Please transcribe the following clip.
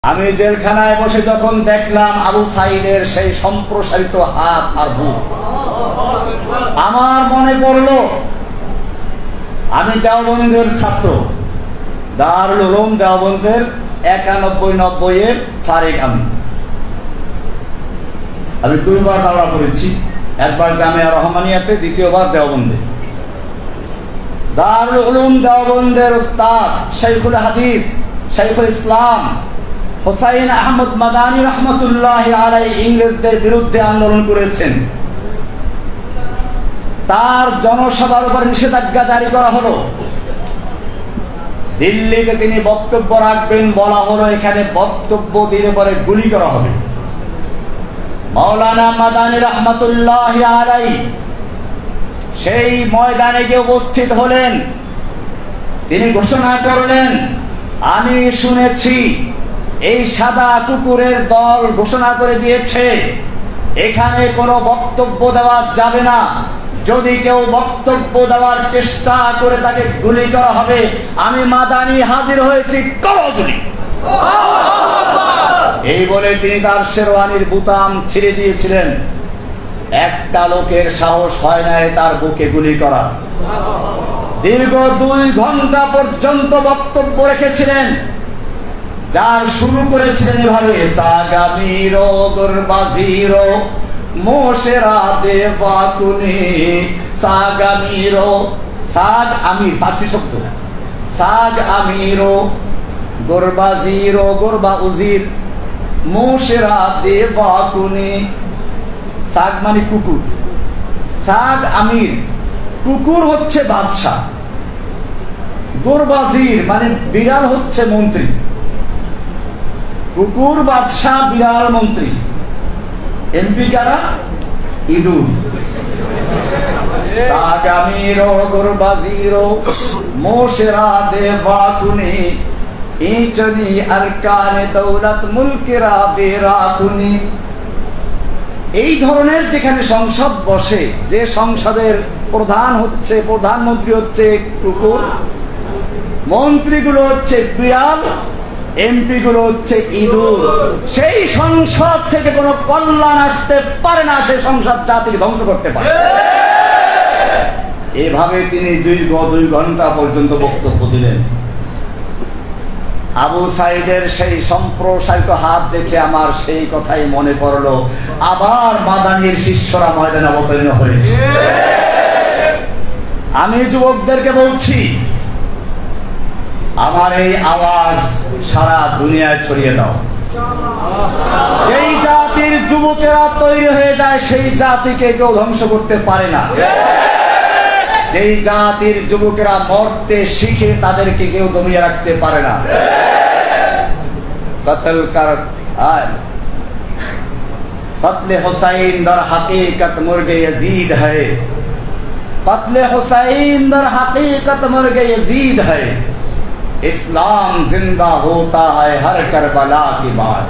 আমি জেলখানায় বসে যখন দেখলাম আবু সাইদের সেই সম্প্রসারিত হাত আর বুক, আমার মনে পড়লো আমি দেওবন্দের ছাত্র, দারুল উলুম দেওবন্দের 91-90 এর ফারিক। আমি দুইবার দাওরা করেছি, একবার জামিয়া রহমানিয়াতে, দ্বিতীয়বার দেওবন্দে। দারুল উলুম দেওবন্দের উস্তাদ শাইখুল হাদিস শাইখুল ইসলাম হুসাইন আহমদ মাদানী রহমতুল্লাহ আলাইহি ইংরেজদের বিরুদ্ধে আন্দোলন করেছেন। তার জনসভার উপর নিষেধাজ্ঞা জারি করা হলো। দিল্লিতে তিনি বক্তব্য রাখবেন, বলা হলো এখানে বক্তব্য দিলে পরে গুলি করা হবে। মাওলানা মাদানী রহমতুল্লাহ আলাইহি সেই ময়দানে গিয়ে উপস্থিত হলেন। তিনি ঘোষণা করলেন, আমি শুনেছি এই সাদা কুকুরের দল ঘোষণা করে দিয়েছে এখানে কোনো বক্তব্য দেওয়া যাবে না, যদি কেউ বক্তব্য দেওয়ার চেষ্টা করে তাকে গুলি করা হবে। আমি মাদানী হাজির হয়েছি, করো গুলি। এই বলে তিনি তার শেরওয়ানির বুতাম ছিঁড়ে দিয়েছিলেন। একটা লোকের সাহস হয় না তার বুকে গুলি করা। দীর্ঘ 2 ঘন্টা পর্যন্ত বক্তব্য রেখেছিলেন, যার শুরু করেছিলেন এভাবে, সাগামিরো গুরবাজিরো মোশেরা দেবাকুনি সাগামিরো, সাগ আমির ফার্সি শব্দ, সাগ আমিরো গুরবাজিরো গুরবা উজির মোশেরা দেবাকুনি। সাগ মানে কুকুর, সাগ আমির, কুকুর হচ্ছে বাদশাহ, গুরবাজির মানে বিড়াল হচ্ছে মন্ত্রী। কুকুর বাদশাহ, বিড়াল মন্ত্রী। এমপি কারা? ইঁদুর। সাগামিরো গুরবাজিরো মোশেরা দেবাকুনি ইচনি আরকানে দৌলত মুলকেরা বেরাকুনি। এই ধরনের যেখানে সংসদ বসে, যে সংসদের প্রধানমন্ত্রী হচ্ছে কুকুর, মন্ত্রীগুলো হচ্ছে বিড়াল, এমপি গুলো হচ্ছে ইঁদুর, সেই সংসদ থেকে কোনো কল্যাণ আসতে পারে না, সেই সংসদ জাতিকে ধ্বংস করতে পারে। এভাবে তিনি 2 ঘন্টা পর্যন্ত বক্তব্য দিলেন। আবু সাইদের সেই সম্প্রসারিত হাত দেখে আমার সেই কথাই মনে পড়লো, আবার মাদানীর শিষ্যরা ময়দানে অবতীর্ণ হয়েছে। আমি যুবকদেরকে বলছি, আমার এই আওয়াজ সারা দুনিয়ায় ছড়িয়ে দাও। যেই জাতির যুবকেরা তৈরি হয়ে যায় সেই জাতিকে কেউ ধ্বংস করতে পারে না। যেই জাতির যুবকেরা মরতে শিখে তাদেরকে কেউ দমিয়ে রাখতে পারে না। কতলে হুসাইন দর হकीकत मुर्गे यजीद है, कत्ले हुसैन दर हकीकत मुर्गे यजीद है, इस्लाम जिंदा होता है हर करबला की बात।